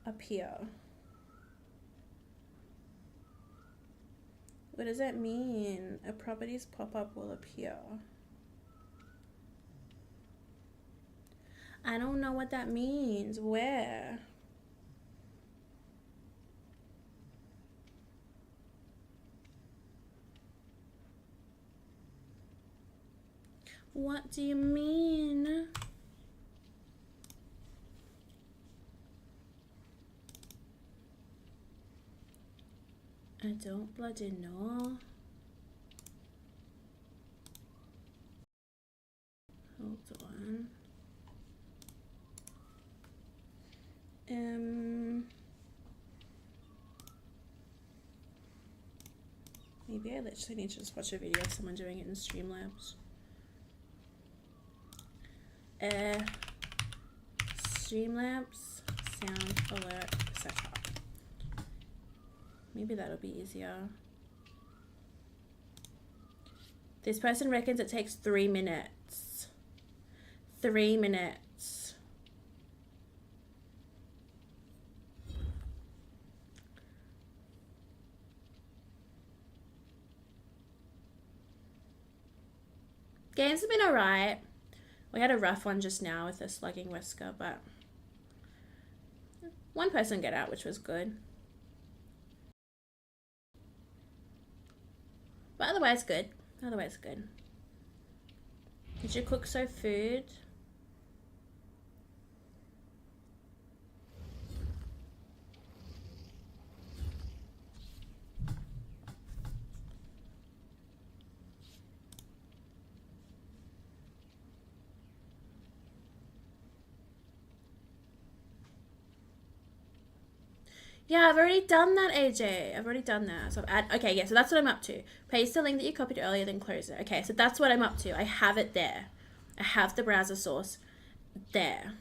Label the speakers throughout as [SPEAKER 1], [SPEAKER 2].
[SPEAKER 1] appear. What does that mean? A properties pop-up will appear. I don't know what that means. Where? What do you mean? I don't bloody know. Hold on. Maybe I literally need to just watch a video of someone doing it in Streamlabs. Streamlabs, sound alert setup. Maybe that'll be easier. This person reckons it takes 3 minutes. 3 minutes. Games have been alright. We had a rough one just now with the slugging whisker, but one person got out, which was good. But otherwise good. Otherwise good. Did you cook so food? Yeah, I've already done that, AJ. I've already done that. So okay, yeah, so that's what I'm up to. Paste the link that you copied earlier, then close it. Okay, so that's what I'm up to. I have it there. I have the browser source there.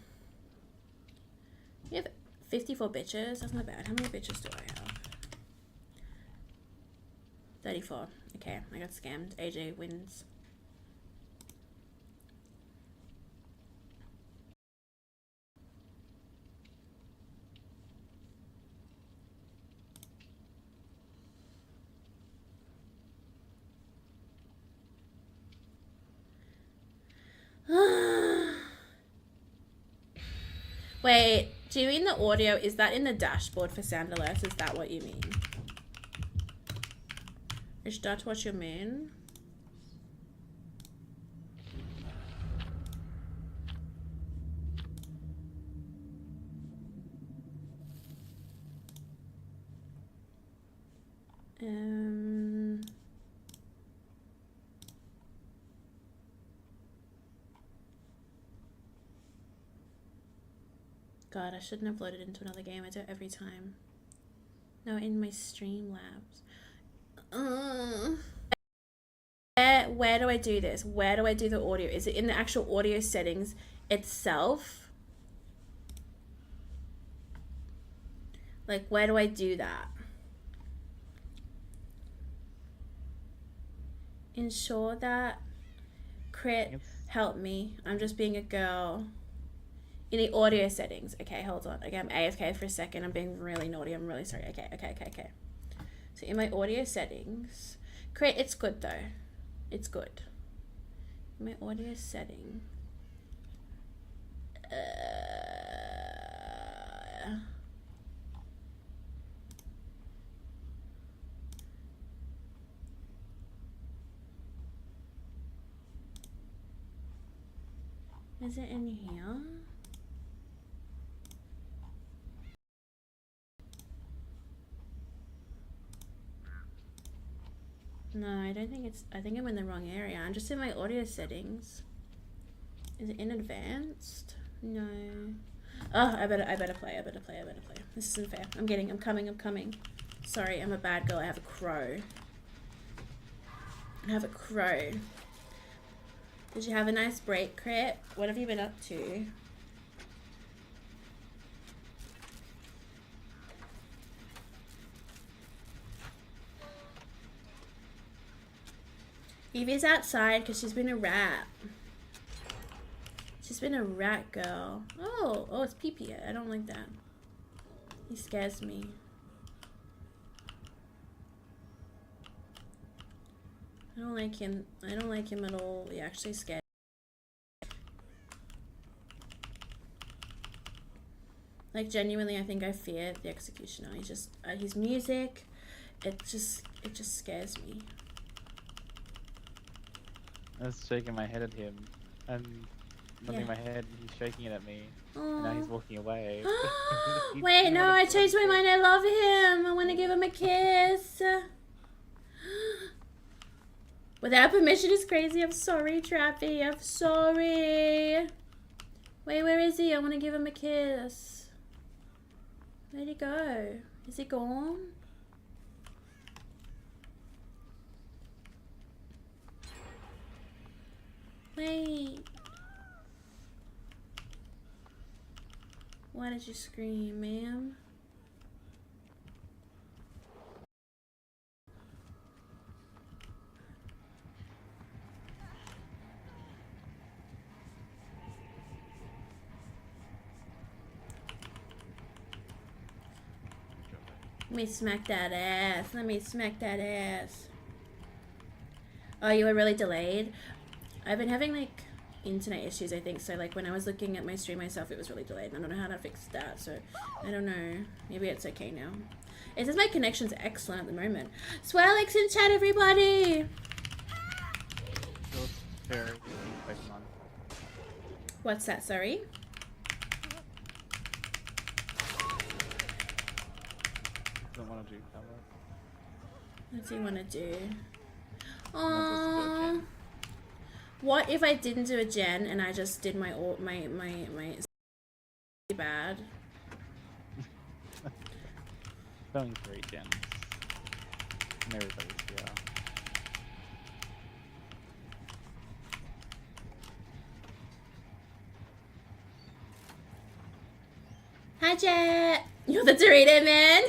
[SPEAKER 1] You have 54 bitches. That's not bad. How many bitches do I have? 34. Okay, I got scammed. AJ wins. Wait, do you mean the audio? Is that in the dashboard for sound alerts? Is that what you mean? Is that what you mean? God, I shouldn't have loaded into another game. I do it every time. No, in my Streamlabs. Where do I do this? Where do I do the audio? Is it in the actual audio settings itself? Like, where do I do that? Ensure that Crit, help me. I'm just being a girl. In the audio settings. Okay, hold on. Okay, I'm AFK for a second. I'm being really naughty. I'm really sorry. Okay. So in my audio settings, Crit, it's good though. It's good. In my audio setting. Is it in here? No, I don't think it's, I think I'm in the wrong area. I'm just in my audio settings. Is it in advanced? No. Oh, I better play. This isn't fair. I'm coming. Sorry, I'm a bad girl. I have a crow. Did you have a nice break, Crit? What have you been up to? Evie's outside because she's been a rat. She's been a rat girl. Oh, it's pee-pee. I don't like that. He scares me. I don't like him. I don't like him at all. He actually scares me. Like, genuinely, I think I fear the executioner. He just, his music, it just scares me.
[SPEAKER 2] I was shaking my head at him, and nodding my head, he's shaking it at me, and now he's walking away.
[SPEAKER 1] Wait, no, I changed my mind. I love him. I want to give him a kiss. Without permission is crazy. I'm sorry, Trappy. I'm sorry. Wait, where is he? I want to give him a kiss. Where'd he go? Is he gone? Wait. Why did you scream, ma'am? Let me smack that ass. Let me smack that ass. Oh, you were really delayed? I've been having, like, internet issues, I think. So, like, when I was looking at my stream myself, it was really delayed. And I don't know how to fix that. So, I don't know. Maybe it's okay now. It says my connection's excellent at the moment. Swellix in chat, everybody! What's that, sorry?
[SPEAKER 2] Don't want to do cover.
[SPEAKER 1] What do you want to do? Aww. What if I didn't do a gen and I just did my bad?
[SPEAKER 2] Going 3 gens. And everybody's here.
[SPEAKER 1] Hi, Jet! You're the Dorito man!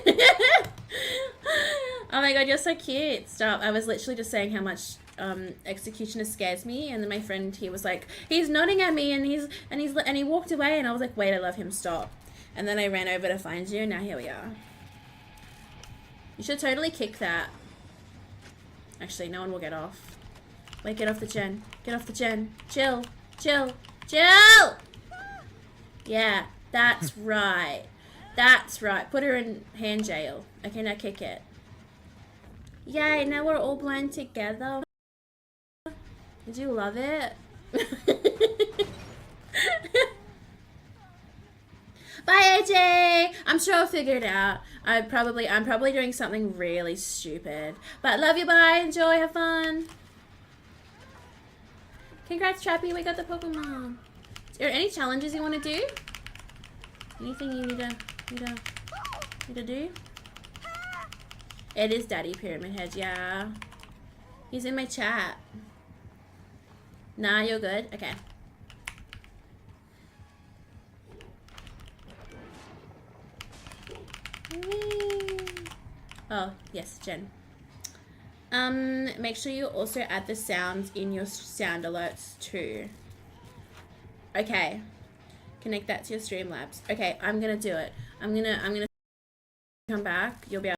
[SPEAKER 1] Oh my god, you're so cute. Stop. I was literally just saying how much Executioner scares me, and then my friend, he was like, he's nodding at me, and he walked away, and I was like, wait, I love him, stop. And then I ran over to find you, and now here we are. You should totally kick that. Actually, no one will get off. Wait, get off the gen. Get off the gen. Chill. Chill. Chill! Yeah, that's right. That's right. Put her in hand jail. Okay, now kick it. Yay, now we're all blind together. Did you love it? Bye, AJ! I'm sure I'll figure it out. I'm probably doing something really stupid. But love you, bye, enjoy, have fun. Congrats, Trappy, we got the Pokemon. Are there any challenges you want to do? Anything you need to do? It is Daddy Pyramid Head, yeah. He's in my chat. Nah, you're good? Okay. Oh, yes, Jen. Make sure you also add the sounds in your sound alerts too. Okay. Connect that to your Streamlabs. Okay, I'm gonna do it. I'm gonna come back. You'll be able